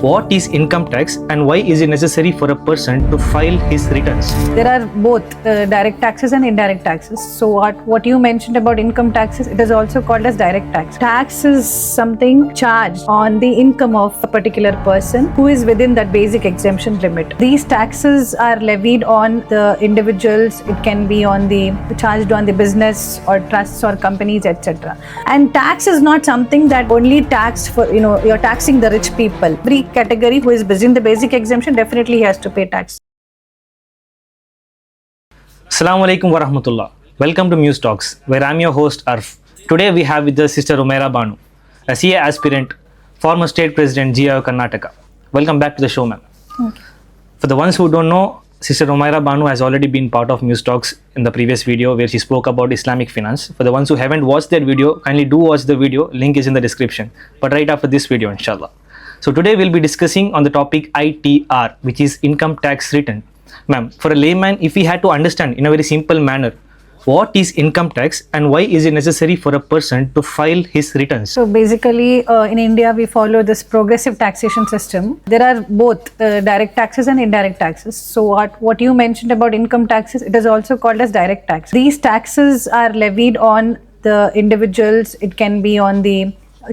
What is income tax and why is it necessary for a person to file his returns? There are both direct taxes and indirect taxes. So what you mentioned about income taxes, it is also called as direct tax. Tax is something charged on the income of a particular person who is within that basic exemption limit. These taxes are levied on the individuals. It can be charged on the business or trusts or companies, etc. And tax is not something that only taxed for, you're taxing the rich people. Every category who is within the basic exemption definitely has to pay tax. Assalamu alaikum wa rahmatullah. Welcome to Muse Talks, where I'm your host Arf. Today we have with us Sister Umaira Banu, a CA aspirant, former state president GIO Karnataka. Welcome back to the show, ma'am. Okay. For the ones who don't know, Sister Umaira Banu has already been part of Muse Talks in the previous video where she spoke about Islamic finance. For the ones who haven't watched that video, kindly do watch the video. Link is in the description. But right after this video, inshallah. So today we'll be discussing on the topic ITR, which is income tax return. Ma'am, for a layman, if we had to understand in a very simple manner, what is income tax and why is it necessary for a person to file his returns? So basically, in India, we follow this progressive taxation system. There are both direct taxes and indirect taxes. So what you mentioned about income taxes, it is also called as direct tax. These taxes are levied on the individuals. It can be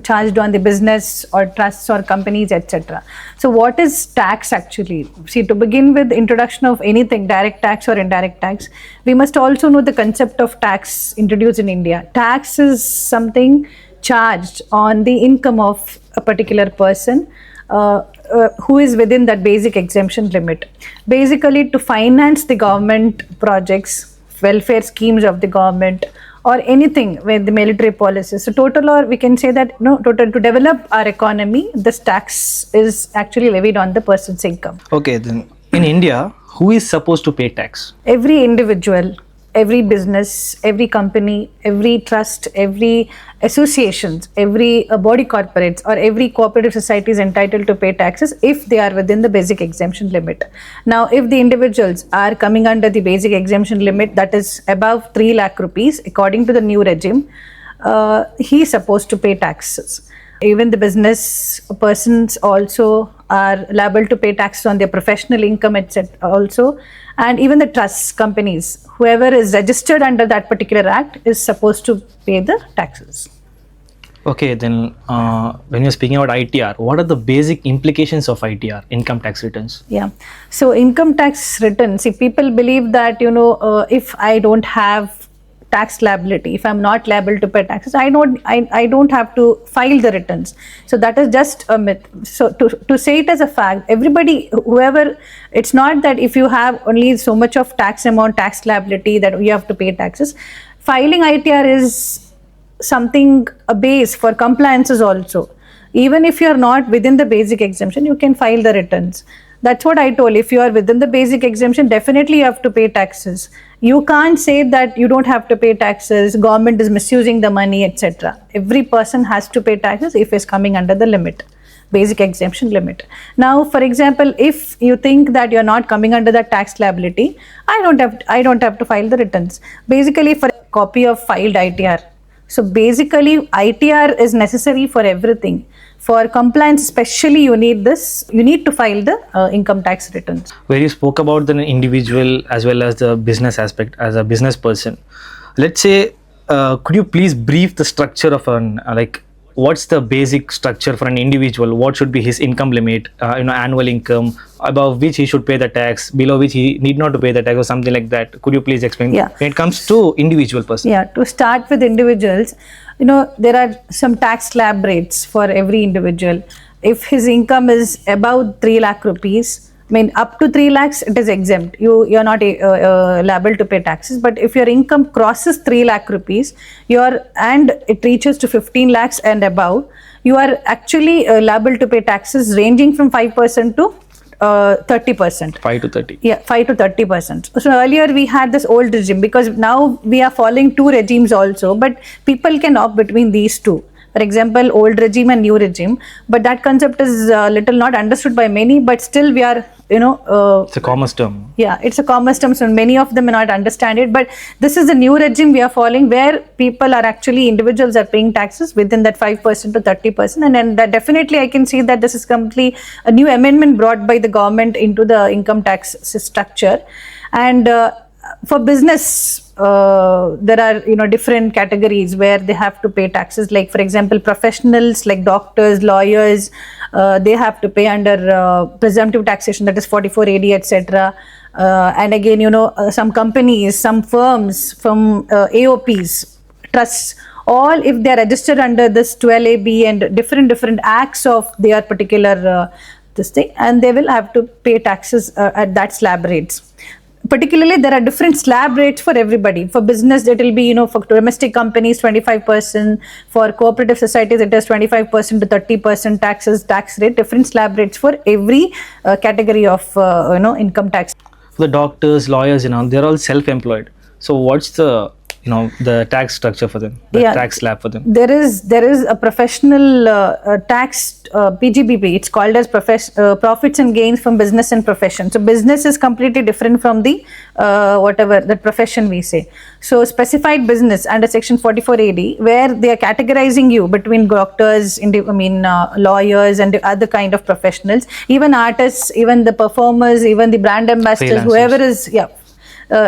charged on the business or trusts or companies, etc. So what is tax actually? See, to begin with introduction of anything, direct tax or indirect tax, we must also know the concept of tax introduced in India. Tax is something charged on the income of a particular person who is within that basic exemption limit. Basically, to finance the government projects, welfare schemes of the government, or anything with the military policies. So we can say that to develop our economy, this tax is actually levied on the person's income. Okay, then in India, who is supposed to pay tax? Every individual, every business, every company, every trust, every association, every body corporates or every cooperative society is entitled to pay taxes if they are within the basic exemption limit. Now, if the individuals are coming under the basic exemption limit, that is above 3 lakh rupees, according to the new regime, he is supposed to pay taxes. Even the business persons also are liable to pay taxes on their professional income, etc. also. And even the trusts, companies, whoever is registered under that particular act is supposed to pay the taxes. Okay, then when you're speaking about ITR, what are the basic implications of ITR, income tax returns? Yeah, so income tax returns, see, people believe that, if I don't have tax liability, if I'm not liable to pay taxes, I don't have to file the returns. So that is just a myth. So to say it as a fact, everybody, whoever, it's not that if you have only so much of tax amount, tax liability that you have to pay taxes. Filing ITR is something, a base for compliances also. Even if you are not within the basic exemption, you can file the returns. That's what I told. If you are within the basic exemption, definitely you have to pay taxes. You can't say that you don't have to pay taxes, government is misusing the money, etc. Every person has to pay taxes if it's coming under the limit, basic exemption limit. Now, for example, if you think that you're not coming under that tax liability, I don't have to file the returns. Basically, for a copy of filed ITR. So basically, ITR is necessary for everything. For compliance, especially, you need to file the income tax returns. Where you spoke about the individual as well as the business aspect as a business person. Let's say, could you please brief the structure of what's the basic structure for an individual? What should be his income limit, annual income, above which he should pay the tax, below which he need not to pay the tax or something like that? Could you please explain? Yeah. When it comes to individual person? Yeah, to start with individuals, there are some tax slab rates for every individual. If his income is above 3 lakh rupees, up to 3 lakhs, it is exempt. You're not liable to pay taxes. But if your income crosses 3 lakh rupees, and it reaches to 15 lakhs and above, you are actually liable to pay taxes ranging from 5% to 30%. 5 to 30. Yeah, 5 to 30%. So earlier we had this old regime, because now we are following two regimes also, but people can opt between these two. For example, old regime and new regime. But that concept is little not understood by many, but still we are, It's a commerce term. yeah, it's a commerce term, so many of them may not understand it. But this is the new regime we are following, where people are actually, individuals are paying taxes within that 5% to 30%. And then that definitely I can see that this is completely a new amendment brought by the government into the income tax structure. And for business, there are different categories where they have to pay taxes. Like for example, professionals like doctors, lawyers, they have to pay under presumptive taxation, that is 44AD, etc. And again, some companies, some firms, from AOPs, trusts, all if they are registered under this 12AB and different acts of their particular this thing, and they will have to pay taxes at that slab rates. Particularly, there are different slab rates for everybody. For business, it will be, for domestic companies, 25%. For cooperative societies, it is 25% to 30% tax rate. Different slab rates for every category of, income tax. For the doctors, lawyers, they're all self-employed. So what's the tax structure for them, the tax slab for them? There is a professional tax, PGBP. It's called as profits and gains from business and profession. So business is completely different from the whatever that profession we say. So specified business under section 44AD, where they are categorizing you between doctors, lawyers, and other kind of professionals, even artists, even the performers, even the brand ambassadors, whoever is,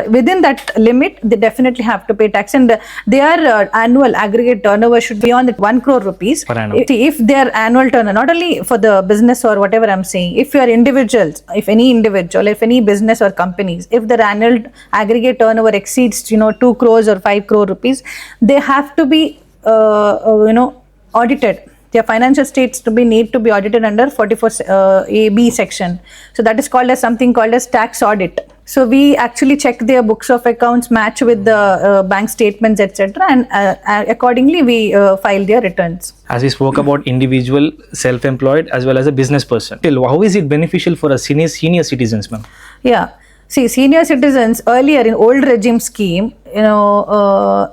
within that limit, they definitely have to pay tax, and their annual aggregate turnover should be on that 1 crore rupees per annum. If their annual turnover, not only for the business or whatever I'm saying, if you are individuals, if any business or companies, if their annual aggregate turnover exceeds 2 crores or 5 crore rupees, they have to be audited. Their financial states need to be audited under 44AB section. So that is called as something called as tax audit. So we actually check their books of accounts, match with the bank statements, etc., and accordingly we file their returns. As we spoke about individual, self-employed, as well as a business person. How is it beneficial for a senior citizens, ma'am? Yeah. See, senior citizens, earlier in old regime scheme,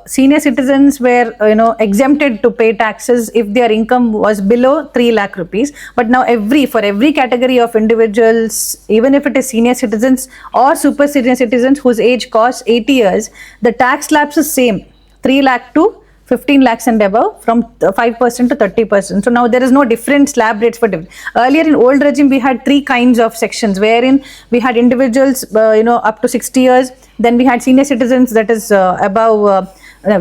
senior citizens were, exempted to pay taxes if their income was below 3 lakh rupees. But now for every category of individuals, even if it is senior citizens or super senior citizens whose age costs 80 years, the tax slabs is same, 3 lakh to 15 lakhs and above, from 5% to 30%. So now there is no different slab rates for different. Earlier in old regime, we had 3 kinds of sections, wherein we had individuals, up to 60 years. Then we had senior citizens, that is above,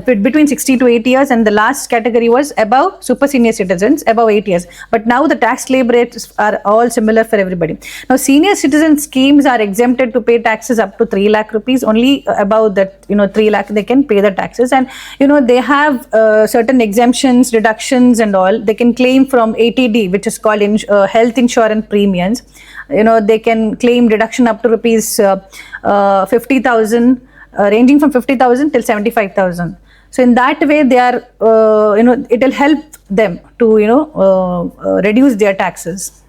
between 60 to 80 years, and the last category was above super senior citizens, above 8 years. But now the tax slab rates are all similar for everybody. Now senior citizen schemes are exempted to pay taxes up to 3 lakh rupees. Only above that, 3 lakh they can pay the taxes, and they have certain exemptions, deductions, and all. They can claim from ATD, which is called health insurance premiums. They can claim deduction up to rupees 50,000. Ranging from 50,000 till 75,000. So in that way, they are, it will help them to, reduce their taxes.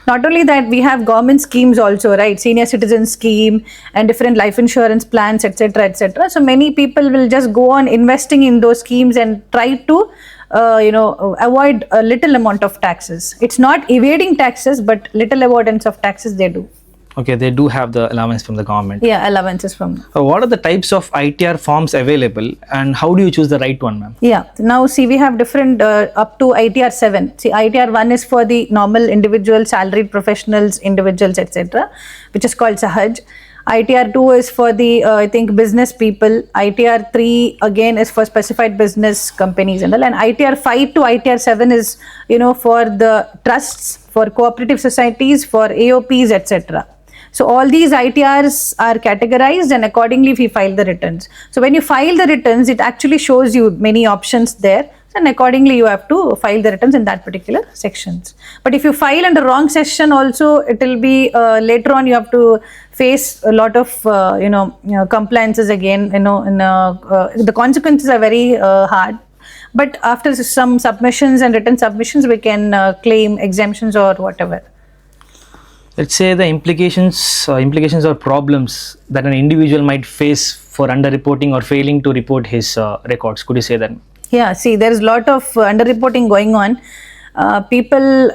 Not only that, we have government schemes also, right? Senior citizen scheme and different life insurance plans, etc., etc. So many people will just go on investing in those schemes and try to, avoid a little amount of taxes. It's not evading taxes, but little avoidance of taxes they do. Okay, they do have the allowance from the government. Yeah, allowances from. What are the types of ITR forms available, and how do you choose the right one, ma'am? Yeah, now see, we have different up to ITR 7. See, ITR 1 is for the normal individual, salaried professionals, individuals, etc., which is called Sahaj. ITR 2 is for the, business people. ITR 3 again is for specified business companies and all. And ITR 5 to ITR 7 is, for the trusts, for cooperative societies, for AOPs, etc. So all these ITRs are categorized, and accordingly we file the returns. So when you file the returns, it actually shows you many options there, and accordingly you have to file the returns in that particular sections. But if you file under wrong section also, it will be later on you have to face a lot of compliances again. The consequences are very hard. But after some submissions and written submissions, we can claim exemptions or whatever. Let's say the implications or problems that an individual might face for underreporting or failing to report his records. Could you say that? Yeah, see, there's a lot of underreporting going on. People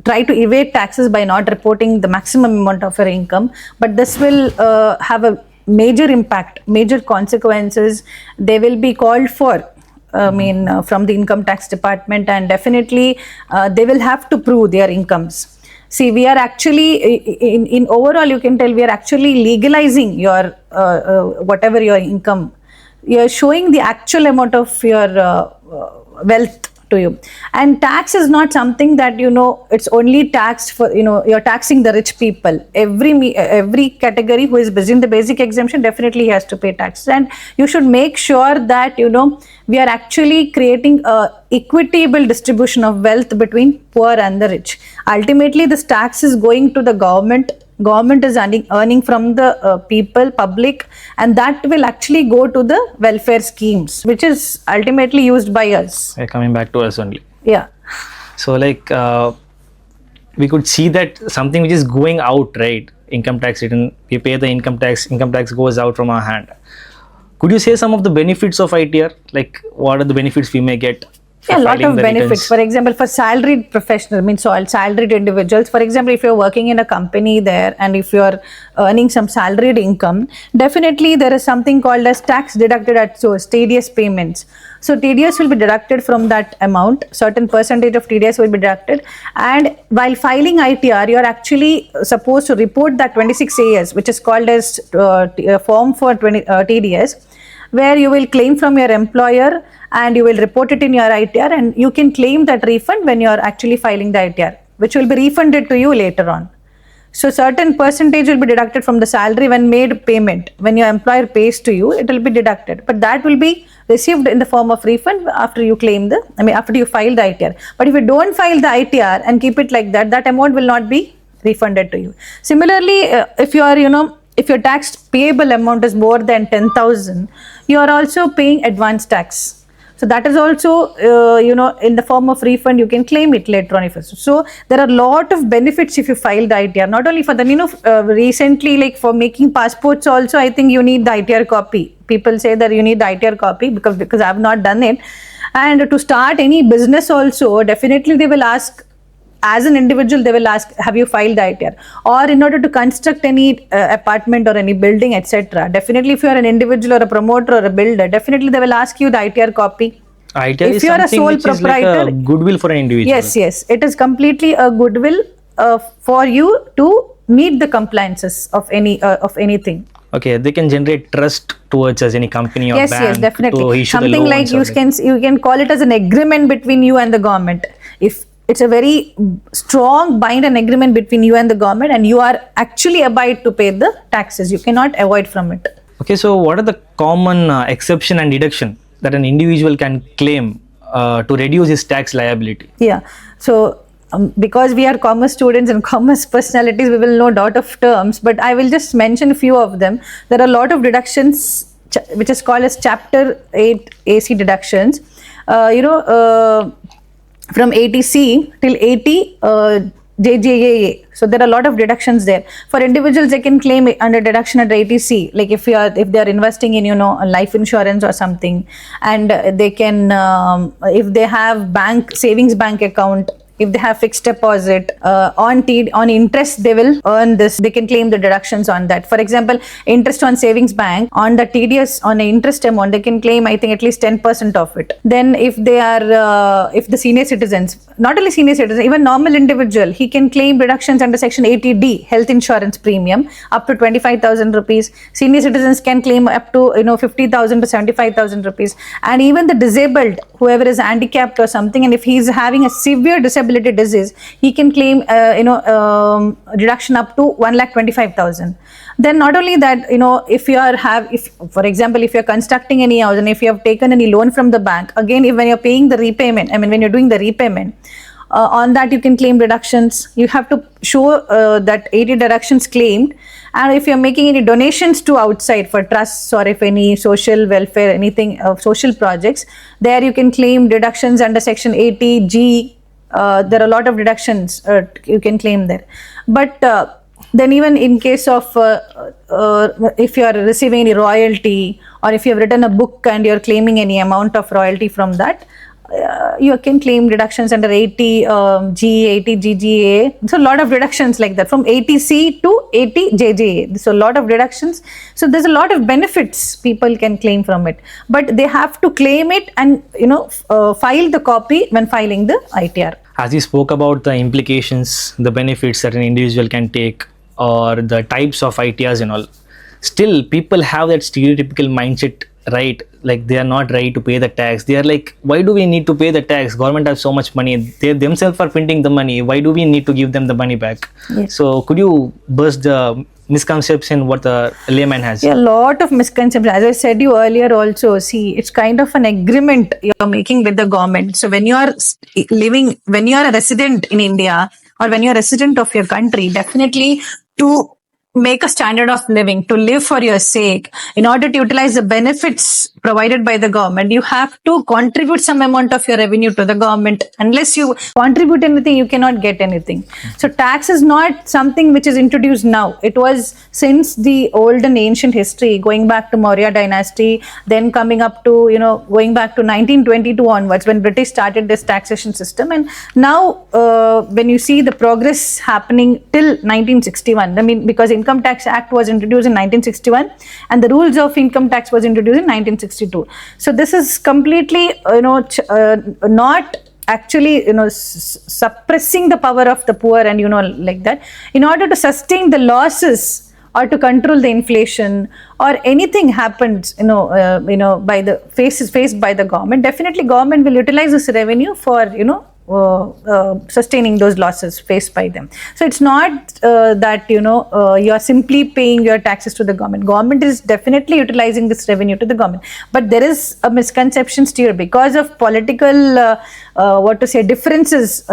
try to evade taxes by not reporting the maximum amount of your income, but this will have a major impact, major consequences. They will be called for. From the income tax department, and definitely they will have to prove their incomes. See, we are actually, in overall, you can tell we are actually legalizing your whatever your income. You're showing the actual amount of your wealth to you. And tax is not something that, it's only taxed for, you're taxing the rich people. Every category who is within the basic exemption definitely has to pay taxes. And you should make sure that, we are actually creating a equitable distribution of wealth between poor and the rich. Ultimately, this tax is going to the government. Government is earning from the people, public, and that will actually go to the welfare schemes, which is ultimately used by us. Coming back to us only. Yeah. So we could see that something which is going out, right? Income tax return, we pay the income tax goes out from our hand. Could you say some of the benefits of ITR? Like, what are the benefits we may get? Yeah, a lot of benefits. For example, for salaried professionals, salaried individuals, for example, if you're working in a company there and if you're earning some salaried income, definitely there is something called as tax deducted at source, TDS payments. So TDS will be deducted from that amount, certain percentage of TDS will be deducted, and while filing ITR, you're actually supposed to report that 26 AS, which is called as form for TDS, where you will claim from your employer and you will report it in your ITR, and you can claim that refund when you are actually filing the ITR, which will be refunded to you later on. So certain percentage will be deducted from the salary when made payment. When your employer pays to you, it will be deducted, but that will be received in the form of refund after you after you file the ITR. But if you don't file the ITR and keep it like that, that amount will not be refunded to you. Similarly, if you are, if your tax payable amount is more than 10,000, you are also paying advance tax. So that is also, in the form of refund, you can claim it later on. So there are a lot of benefits if you file the ITR, not only for the, recently, like for making passports also, I think you need the ITR copy. People say that you need the ITR copy because I have not done it. And to start any business also, definitely they will ask, as an individual, they will ask, have you filed the ITR? Or in order to construct any apartment or any building, etc. Definitely, if you are an individual or a promoter or a builder, definitely they will ask you the ITR copy. ITR if is you are a sole which proprietor, is like a goodwill for an individual. Yes, it is completely a goodwill for you to meet the compliances of anything. Okay, they can generate trust towards us, any company or bank. Yes, definitely. To issue something the like you can call it as an agreement between you and the government. If it's a very strong bind and agreement between you and the government, and you are actually abide to pay the taxes. You cannot avoid from it. Okay, so what are the common exception and deduction that an individual can claim to reduce his tax liability? Yeah, so because we are commerce students and commerce personalities, we will know a lot of terms, but I will just mention a few of them. There are a lot of deductions which is called as Chapter 8 AC deductions. From 80C till 80 JJAA. So there are a lot of deductions there. For individuals, they can claim under deduction at 80C. Like if they are investing in life insurance or something, and they can if they have savings bank account, if they have fixed deposit on interest, they will earn this. They can claim the deductions on that. For example, interest on savings bank on the TDS on an interest amount, they can claim I think at least 10% of it. Then if they are if the senior citizens, not only senior citizens, even normal individual, he can claim deductions under section 80D health insurance premium up to 25,000 rupees. Senior citizens can claim up to 50,000 to 75,000 rupees. And even the disabled, whoever is handicapped or something, and if he is having a severe disability disease, he can claim reduction up to 1,25,000. Then not only that, if for example, if you're constructing any house and if you have taken any loan from the bank, again, when you're paying the repayment, when you're doing the repayment, on that you can claim deductions. You have to show that 80 deductions claimed. And if you're making any donations to outside for trusts or if any social welfare, anything of social projects, there you can claim deductions under section 80G. There are a lot of deductions you can claim there. But then even in case of if you are receiving any royalty, or if you have written a book and you're claiming any amount of royalty from that, you can claim deductions under 80 G, 80 GGA. So a lot of deductions like that, from 80 C to 80 JJA. So a lot of deductions. So there's a lot of benefits people can claim from it, but they have to claim it and file the copy when filing the ITR. As you spoke about the implications, the benefits that an individual can take, or the types of ITRs and all, still people have that stereotypical mindset, right? Like they are not ready to pay the tax. They are like, why do we need to pay the tax? Government has so much money. They themselves are printing the money. Why do we need to give them the money back? Yes. So could you burst the misconception what the layman has? Yeah, a lot of misconceptions. As I said you earlier also, see, it's kind of an agreement you're making with the government. So when you are when you are a resident in India, or when you're a resident of your country, definitely to make a standard of living, to live for your sake, in order to utilize the benefits provided by the government, you have to contribute some amount of your revenue to the government. Unless you contribute anything, you cannot get anything. So tax is not something which is introduced now. It was since the old and ancient history, going back to Maurya dynasty, then coming up to, going back to 1922 onwards, when British started this taxation system. And now when you see the progress happening till 1961, I mean, because Income Tax Act was introduced in 1961 and the rules of income tax was introduced in 1962. So this is completely, not actually, suppressing the power of the poor and, like that. In order to sustain the losses or to control the inflation, or anything happens, by the faced by the government, definitely government will utilize this revenue for, sustaining those losses faced by them. So it's not that you are simply paying your taxes to the government. Government is definitely utilizing this revenue to the government, but there is a misconception still because of political differences.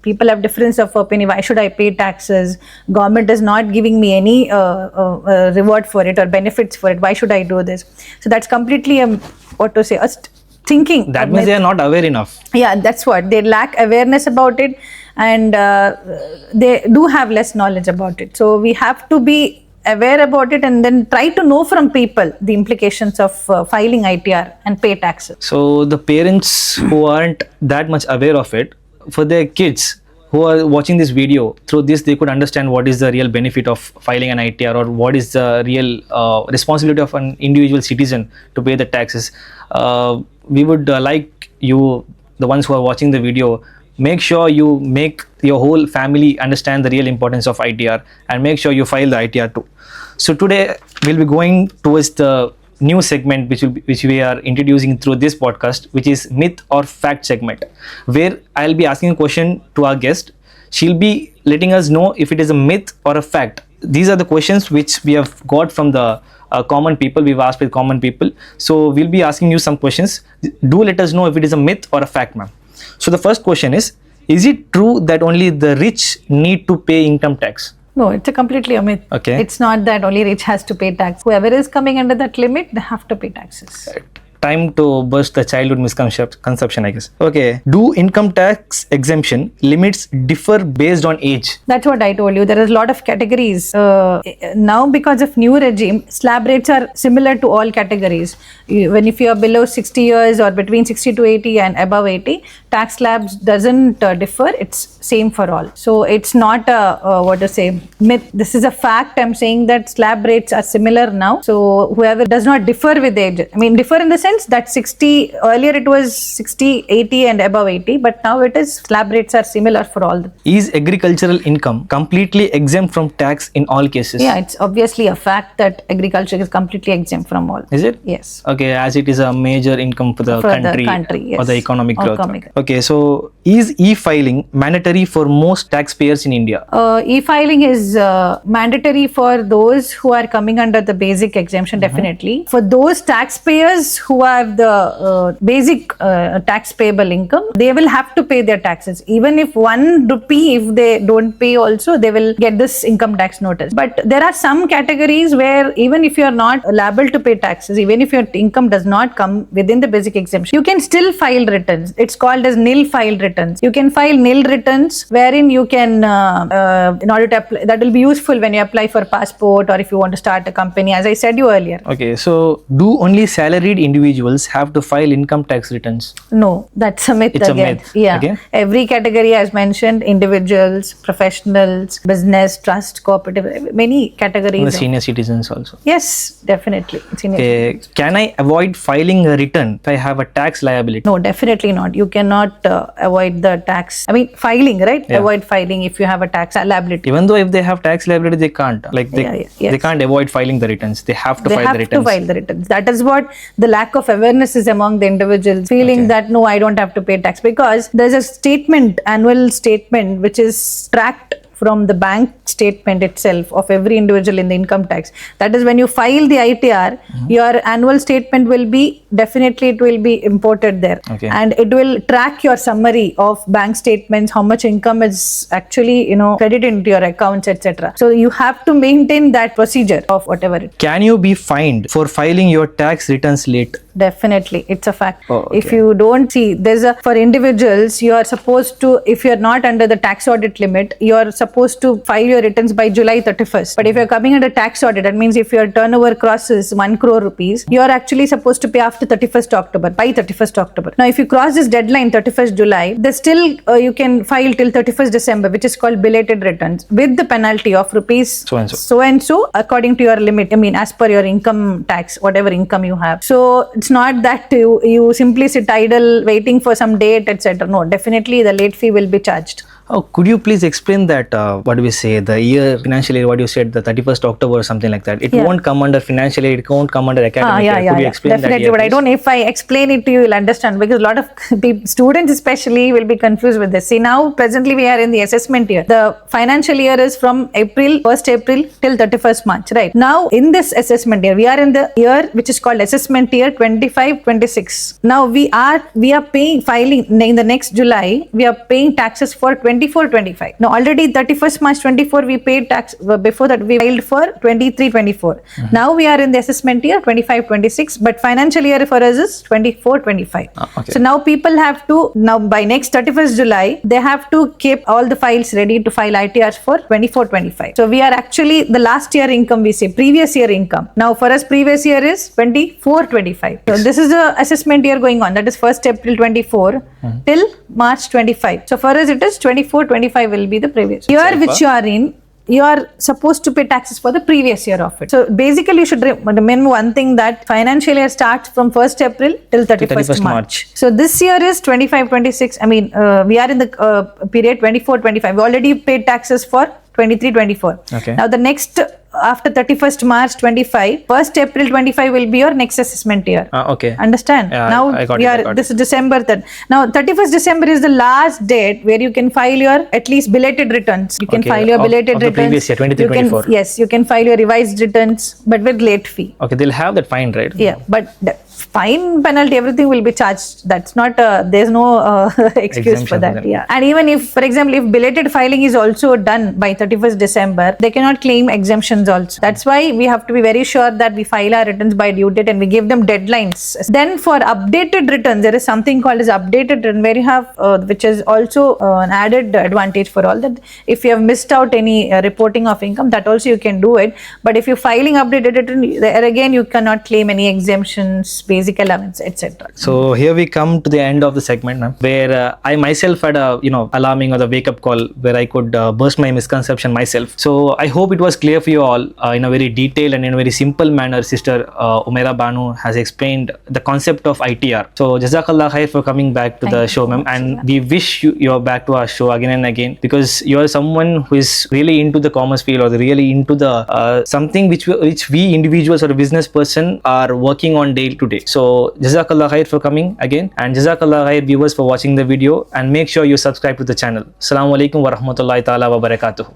People have difference of opinion. Why should I pay taxes? Government is not giving me any reward for it or benefits for it. Why should I do this? So that's completely a thinking. That means they are not aware enough. Yeah, that's what. They lack awareness about it, and they do have less knowledge about it. So we have to be aware about it and then try to know from people the implications of filing ITR and pay taxes. So the parents who aren't that much aware of it, for their kids who are watching this video, through this they could understand what is the real benefit of filing an ITR, or what is the real responsibility of an individual citizen to pay the taxes. We would like you, the ones who are watching the video, make sure you make your whole family understand the real importance of ITR, and make sure you file the ITR too. So today we'll be going towards the new segment which we are introducing through this podcast, which is myth or fact segment, where I'll be asking a question to our guest. She'll be letting us know if it is a myth or a fact. These are the questions which we have got from the common people. We've asked with common people. So we'll be asking you some questions. Do let us know if it is a myth or a fact, ma'am. So the first question is it true that only the rich need to pay income tax? No, it's completely a myth. Okay. It's not that only rich has to pay tax. Whoever is coming under that limit, they have to pay taxes. Right. Time to burst the childhood misconception, I guess. Okay. Do income tax exemption limits differ based on age? That's what I told you. There is a lot of categories. Now, because of new regime, slab rates are similar to all categories. If you are below 60 years or between 60 to 80 and above 80, tax slabs doesn't differ. It's same for all. So it's not a myth. This is a fact. I'm saying that slab rates are similar now. So whoever does not differ with age, I mean differ in the sense that 60, earlier it was 60, 80 and above 80, but now it is slab rates are similar for all. Is agricultural income completely exempt from tax in all cases? Yeah, it's obviously a fact that agriculture is completely exempt from all. Is it? Yes. Okay, as it is a major income for the country, yes. or the economic growth. Okay, so is e-filing mandatory for most taxpayers in India? E-filing is mandatory for those who are coming under the basic exemption, definitely. For those taxpayers who have the basic tax payable income, they will have to pay their taxes. Even if 1 rupee, if they don't pay also, they will get this income tax notice. But there are some categories where even if you are not liable to pay taxes, even if your income does not come within the basic exemption, you can still file returns. It's called as nil file returns. You can file nil returns wherein you can, in order to apply, that will be useful when you apply for passport or if you want to start a company, as I said you earlier. Okay, so do only salaried individuals have to file income tax returns? No, that's a myth. It's again. a myth. Yeah. Again? Every category, as mentioned, individuals, professionals, business, trust, cooperative, many categories. And the senior citizens also. Yes, definitely. Senior citizens. Can I avoid filing a return if I have a tax liability? No, definitely not. You cannot avoid the tax. I mean, filing, right? Yeah. Avoid filing if you have a tax liability. Even though if they have tax liability, they can't. Like Yes. they can't avoid filing the returns. They have to They file have the returns. to file the returns. That is what the lack of awareness is among the individuals, feeling that no, I don't have to pay tax, because there's a statement, annual statement, which is tracked from the bank statement itself of every individual in the income tax. That is, when you file the ITR, your annual statement will be, definitely it will be imported there. Okay. And it will track your summary of bank statements, how much income is actually, credited into your accounts, etc. So you have to maintain that procedure of whatever it is. Can you be fined for filing your tax returns late? Definitely, it's a fact. Oh, okay. If you don't see, for individuals, you are supposed to, if you're not under the tax audit limit, you're supposed to file your returns by July 31st. But if you're coming under tax audit, that means if your turnover crosses 1 crore rupees, you're actually supposed to pay after 31st October, by 31st October. Now, if you cross this deadline, 31st July, there's still, you can file till 31st December, which is called belated returns, with the penalty of rupees so and so, according to your limit. I mean, as per your income tax, whatever income you have. So it's not that you simply sit idle waiting for some date, etc. No, definitely the late fee will be charged. Oh, could you please explain that, what do we say, the year, financial year, what you said, the 31st October or something like that? It won't come under financial year, it won't come under academic year. Could you explain definitely, that? But I don't know if I explain it to you, you'll understand, because a lot of students especially will be confused with this. See, now presently we are in the assessment year. The financial year is from 1st April till 31st March, right? Now in this assessment year, we are in the year which is called assessment year 25-26. Now we are paying, filing in the next July, we are paying taxes for 24-25. Now already 31st March 24 we paid tax. Before that we filed for 23-24. Now we are in the assessment year 25-26, but financial year for us is 24-25. Okay. So now people have to, now by next 31st July, they have to keep all the files ready to file ITRs for 24-25. So we are actually, the last year income, we say previous year income. Now for us previous year is 24-25. So this is the assessment year going on, that is 1st April 24 till March 25. So for us it is 24-25 will be the previous year which you are in. You are supposed to pay taxes for the previous year of it. So basically you should remember one thing, that financial year starts from 1st April till 31st March. So this year is 25-26. I mean, we are in the period 24-25. We already paid taxes for 23-24. Okay. Now the next, after 31st March 25, 1st April 25 will be your next assessment year. Okay. Understand? Yeah, now I got this is December 3rd. Now 31st December is the last date where you can file your at least belated returns. You can file your belated of the returns. previous year, 23-24. Yes, you can file your revised returns, but with late fee. Okay, they'll have that fine, right? Yeah, but the fine, penalty, everything will be charged. That's not, there's no excuse Exemption for that. for them. Yeah. And even if, for example, if belated filing is also done by 31st December, they cannot claim exemptions also. That's why we have to be very sure that we file our returns by due date and we give them deadlines. Then for updated returns, there is something called as updated return, where you have, which is also an added advantage for all that. If you have missed out any reporting of income, that also you can do it. But if you're filing updated return, there again you cannot claim any exemptions, basic allowance, etc. So here we come to the end of the segment, ma'am, where I myself had a alarming or the wake up call where I could burst my misconception myself. So I hope it was clear for you all in a very detailed and in a very simple manner. Sister Umaira Banu has explained the concept of ITR. So Jazakallah khair for coming back to the show, ma'am, and we wish you're back to our show again and again, because you're someone who is really into the commerce field, or really into the something which we individuals or a business person are working on day to day. So Jazakallah khair for coming again, and Jazakallah khair viewers for watching the video, and make sure you subscribe to the channel. Assalamu alaikum wa rahmatullahi ta'ala wa barakatuhu.